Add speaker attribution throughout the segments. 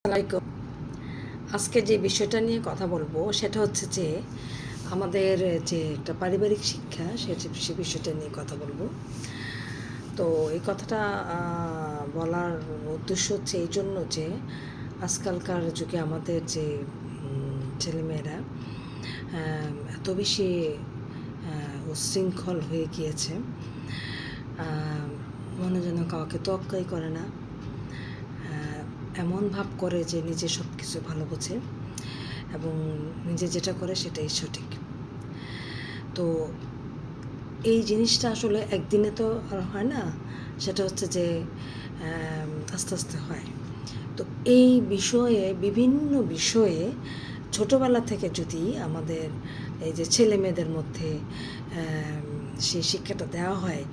Speaker 1: আসসালামাইকুম। আজকে যে বিষয়টা নিয়ে কথা বলবো সেটা হচ্ছে যে আমাদের যে একটা পারিবারিক শিক্ষা সে বিষয়টা নিয়ে কথা বলবো। তো এই কথাটা বলার উদ্দেশ্য হচ্ছে এই জন্য যে আজকালকার যুগে আমাদের যে ছেলেমেয়েরা এত বেশি উচ্ছৃঙ্খল হয়ে গিয়েছে, মনে যেন কাউকে তোয়াক্কাই করে না, এমন ভাব করে যে নিজে সব কিছু ভালো বোঝে এবং নিজে যেটা করে সেটাই সঠিক। তো এই জিনিসটা আসলে একদিনে তো আর হয় না, সেটা হচ্ছে যে আস্তে আস্তে হয়। তো এই বিষয়ে বিভিন্ন বিষয়ে ছোটোবেলা থেকে যদি আমাদের এই যে ছেলে মেয়েদের মধ্যে সেই শিক্ষাটা দেওয়া হয়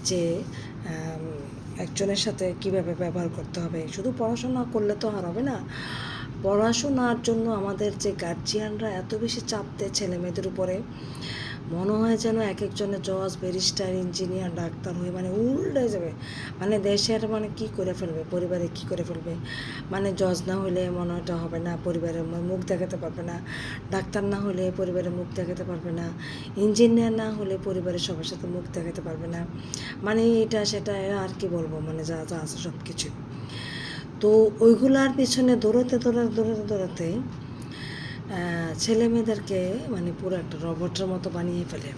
Speaker 1: যে একজনের সাথে কিভাবে ব্যবহার করতে হবে, শুধু পড়াশোনা করলে তো আর হবে না। পড়াশোনার জন্য আমাদের যে গার্জিয়ানরা এত বেশি চাপ দেয় ছেলে মেয়েদের উপরে, মনে হয় যেন এক একজনের জজ, ব্যারিস্টার, ইঞ্জিনিয়ার, ডাক্তার হয়ে উল্টে যাবে, দেশের কি করে ফেলবে, পরিবারে কি করে ফেলবে। জজ না হলে মনে হয় হবে না, পরিবারের মুখ দেখাতে পারবে না। ডাক্তার না হলে পরিবারের মুখ দেখাতে পারবে না। ইঞ্জিনিয়ার না হলে পরিবারের সবার সাথে মুখ দেখাতে পারবে না। এটা সেটা আর কি বলবো, যা যা আছে সব কিছু। তো ওইগুলার পিছনে দৌড়াতে ছেলে মেয়েদেরকে পুরো একটা রবটের মতো বানিয়ে ফেলে।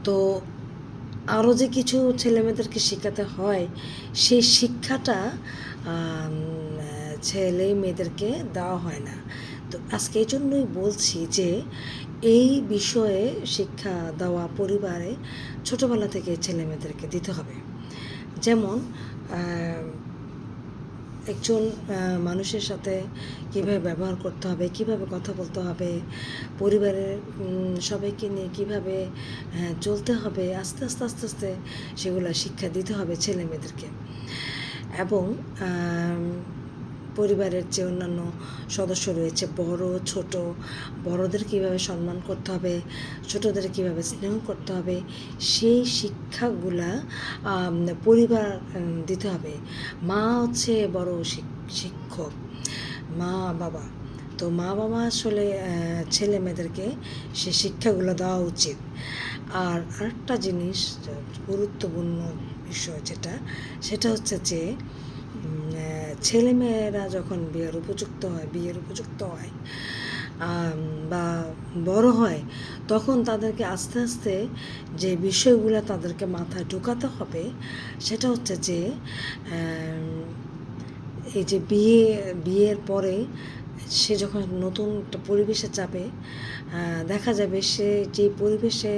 Speaker 1: তো আরও যে কিছু ছেলে মেয়েদেরকে শেখাতে হয়, সেই শিক্ষাটা ছেলে মেয়েদেরকে দেওয়া হয় না। তো আজকে এই জন্যই বলছি যে এই বিষয়ে শিক্ষা দেওয়া পরিবারে ছোটোবেলা থেকে ছেলে মেয়েদেরকে দিতে হবে। যেমন একজন মানুষের সাথে কীভাবে ব্যবহার করতে হবে, কীভাবে কথা বলতে হবে, পরিবারের সবাইকে নিয়ে কীভাবে চলতে হবে, আস্তে আস্তে আস্তে আস্তে সেগুলো শিক্ষা দিতে হবে ছেলে মেয়েদেরকে। এবং পরিবারের যে অন্যান্য সদস্য রয়েছে, বড় ছোট, বড়দের কীভাবে সম্মান করতে হবে, ছোটদের কীভাবে স্নেহ করতে হবে, সেই শিক্ষাগুলা পরিবার দিতে হবে। মা হচ্ছে বড় শিক্ষক, মা বাবা। তো মা বাবা আসলে ছেলে মেয়েদেরকে সে শিক্ষাগুলো দেওয়া উচিত। আর আরেকটা জিনিস গুরুত্বপূর্ণ বিষয় সেটা হচ্ছে যে ছেলেমেয়েরা যখন বিয়ের উপযুক্ত হয় বা বড় হয়, তখন তাদেরকে আস্তে আস্তে যে বিষয়গুলো তাদেরকে মাথায় ঢোকাতে হবে সেটা হচ্ছে যে এই যে বিয়ের পরে সে যখন নতুন একটা পরিবেশে যাবে, দেখা যাবে সে যে পরিবেশে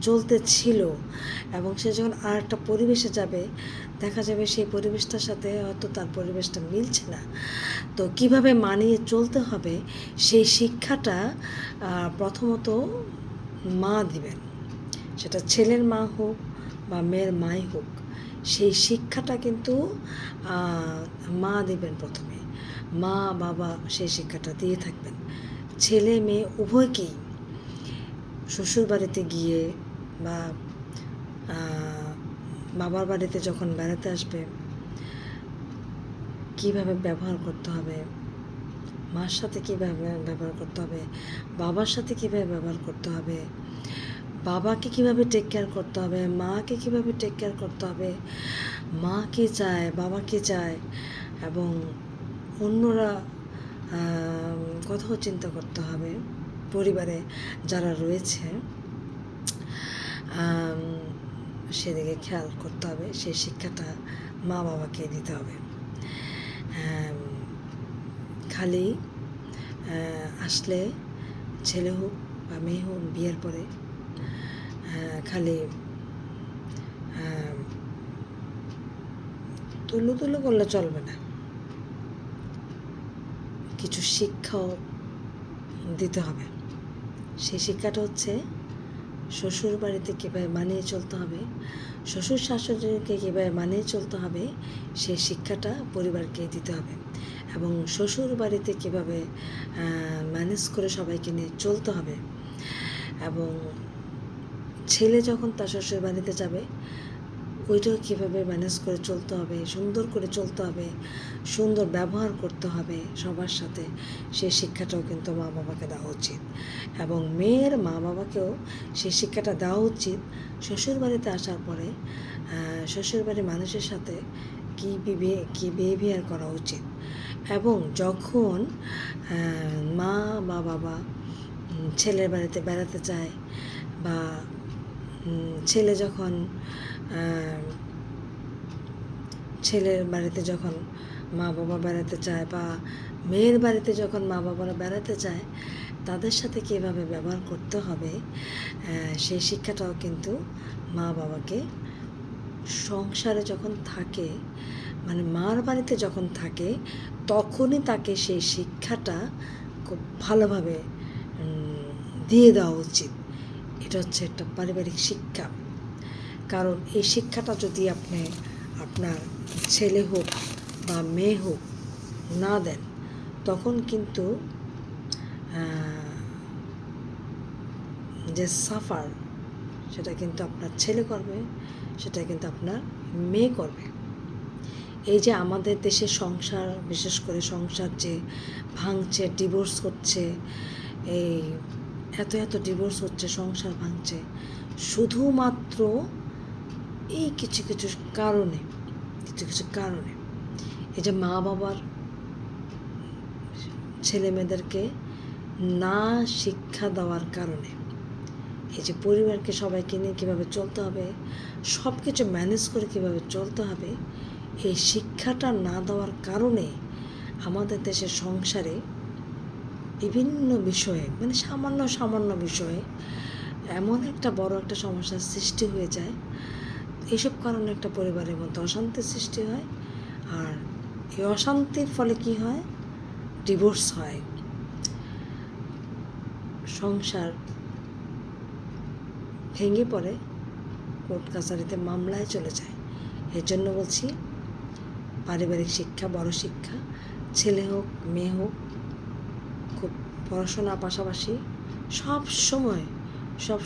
Speaker 1: চলতে ছিল এবং সে যখন আর একটা পরিবেশে যাবে, দেখা যাবে সেই পরিবেশটার সাথে হয়তো তার পরিবেশটা মিলছে না। তো কিভাবে মানিয়ে চলতে হবে সেই শিক্ষাটা প্রথমত মা দিবেন, সেটা ছেলের মা হোক বা মেয়ের মাই হোক। সেই শিক্ষাটা কিন্তু মা দেবেন প্রথমে, মা বাবা সেই শিক্ষাটা দিয়ে থাকবেন। ছেলে মেয়ে উভয়কেই শ্বশুর বাড়িতে গিয়ে বা বাবার বাড়িতে যখন বেড়াতে আসবে, কীভাবে ব্যবহার করতে হবে, মার সাথে কীভাবে ব্যবহার করতে হবে, বাবার সাথে কীভাবে ব্যবহার করতে হবে, বাবাকে কীভাবে টেক কেয়ার করতে হবে, মাকে কীভাবে টেক কেয়ার করতে হবে, মা কী চায়, বাবা কী চায়, এবং অন্যরা কথাও চিন্তা করতে হবে। পরিবারে যারা রয়েছে সেদিকে খেয়াল করতে হবে। সেই শিক্ষাটা মা বাবাকে দিতে হবে। খালি আসলে ছেলে হোক বা মেয়ে হোক, বিয়ের পরে খালি তুলো করলে চলবে না, কিছু শিক্ষাও দিতে হবে। সেই শিক্ষাটা হচ্ছে শ্বশুর বাড়িতে কীভাবে মানিয়ে চলতে হবে, শ্বশুর শাশুড়িকে কীভাবে মানিয়ে চলতে হবে, সেই শিক্ষাটা পরিবারকে দিতে হবে। এবং শ্বশুর বাড়িতে কীভাবে ম্যানেজ করে সবাইকে নিয়ে চলতে হবে। এবং ছেলে যখন তার শ্বশুর বাড়িতে যাবে, ওইটাও কীভাবে ম্যানেজ করে চলতে হবে, সুন্দর করে চলতে হবে, সুন্দর ব্যবহার করতে হবে সবার সাথে, সেই শিক্ষাটাও কিন্তু মা বাবাকে দেওয়া উচিত। এবং মেয়ের মা বাবাকেও সেই শিক্ষাটা দেওয়া উচিত শ্বশুরবাড়িতে আসার পরে শ্বশুরবাড়ির মানুষের সাথে কী বিহেভিয়ার করা উচিত। এবং যখন মা বা বাবা ছেলের বাড়িতে বেড়াতে যায়, বা ছেলে যখন ছেলের বাড়িতে যখন মা বাবা বেড়াতে চায়, বা মেয়ের বাড়িতে যখন মা বাবারা বেড়াতে চায়, তাদের সাথে কীভাবে ব্যবহার করতে হবে, সেই শিক্ষাটাও কিন্তু মা বাবাকে সংসারে যখন থাকে, মানে মার বাড়িতে যখন থাকে, তখনই তাকে সেই শিক্ষাটা খুব ভালোভাবে দিয়ে দেওয়া উচিত। এটা হচ্ছে একটা পারিবারিক শিক্ষা। কারণ এই শিক্ষাটা যদি আপনি আপনার ছেলে হোক বা মেয়ে হোক না দেন, তখন কিন্তু যে সাফার, সেটা কিন্তু আপনার ছেলে করবে, সেটা কিন্তু আপনার মেয়ে করবে। এই যে আমাদের দেশে সংসার, বিশেষ করে সংসার যে ভাঙছে, ডিভোর্স হচ্ছে, এই এত ডিভোর্স হচ্ছে, সংসার ভাঙছে, শুধুমাত্র এই কিছু কারণে, এই যে মা বাবার ছেলে মেয়েদেরকে না শিক্ষা দেওয়ার কারণে, এই যে পরিবারকে সবাইকে নিয়ে কীভাবে চলতে হবে, সব কিছু ম্যানেজ করে কীভাবে চলতে হবে, এই শিক্ষাটা না দেওয়ার কারণে আমাদের দেশের সংসারে বিভিন্ন বিষয়ে, মানে সামান্য বিষয়ে এমন একটা বড় একটা সমস্যার সৃষ্টি হয়ে যায়। এইসব কারণে একটা পরিবারের মধ্যে অশান্তির সৃষ্টি হয়, আর এই অশান্তির ফলে কি হয়, ডিভোর্স হয়, সংসার ভেঙে পড়ে, কোর্ট কাছারিতে মামলায় চলে যায়। এর জন্য বলছি, পারিবারিক শিক্ষা বড় শিক্ষা। ছেলে হোক মেয়ে হোক, খুব পড়াশোনার পাশাপাশি সব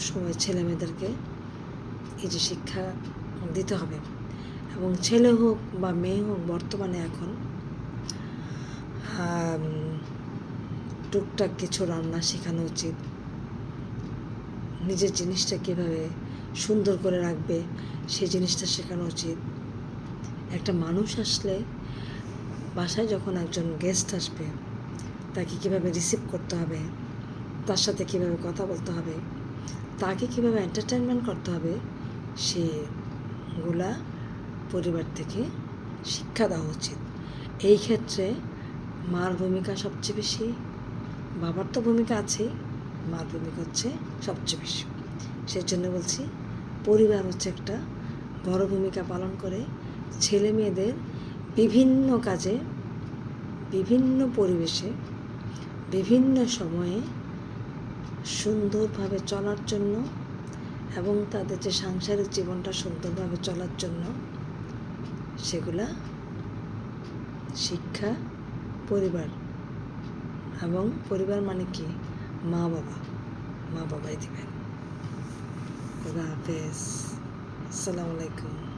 Speaker 1: সময় ছেলে মেয়েদেরকে এই যে শিক্ষা দিতে হবে। এবং ছেলে হোক বা মেয়ে হোক, বর্তমানে এখন টুকটাক কিছু রান্না শেখানো উচিত, নিজের জিনিসটা কীভাবে সুন্দর করে রাখবে সেই জিনিসটা শেখানো উচিত। একটা মানুষ আসলে, বাসায় যখন একজন গেস্ট আসবে, তাকে কীভাবে রিসিভ করতে হবে, তার সাথে কীভাবে কথা বলতে হবে, তাকে কীভাবে এন্টারটেনমেন্ট করতে হবে, সেগুলা পরিবার থেকে শিক্ষা দেওয়া উচিত। এই ক্ষেত্রে মার ভূমিকা সবচেয়ে বেশি, বাবার তো ভূমিকা আছেই, মার ভূমিকা হচ্ছে সবচেয়ে বেশি। সেই জন্য বলছি, পরিবার হচ্ছে একটা বড় ভূমিকা পালন করে ছেলে মেয়েদের বিভিন্ন কাজে, বিভিন্ন পরিবেশে, বিভিন্ন সময়ে সুন্দরভাবে চলার জন্য, এবং তাদের যে সাংসারিক জীবনটা সুন্দরভাবে চলার জন্য, সেগুলা শিক্ষা পরিবার। এবং পরিবার মানে কি, মা বাবাই দিবেন। খোদা হাফেজ, আসসালামু আলাইকুম।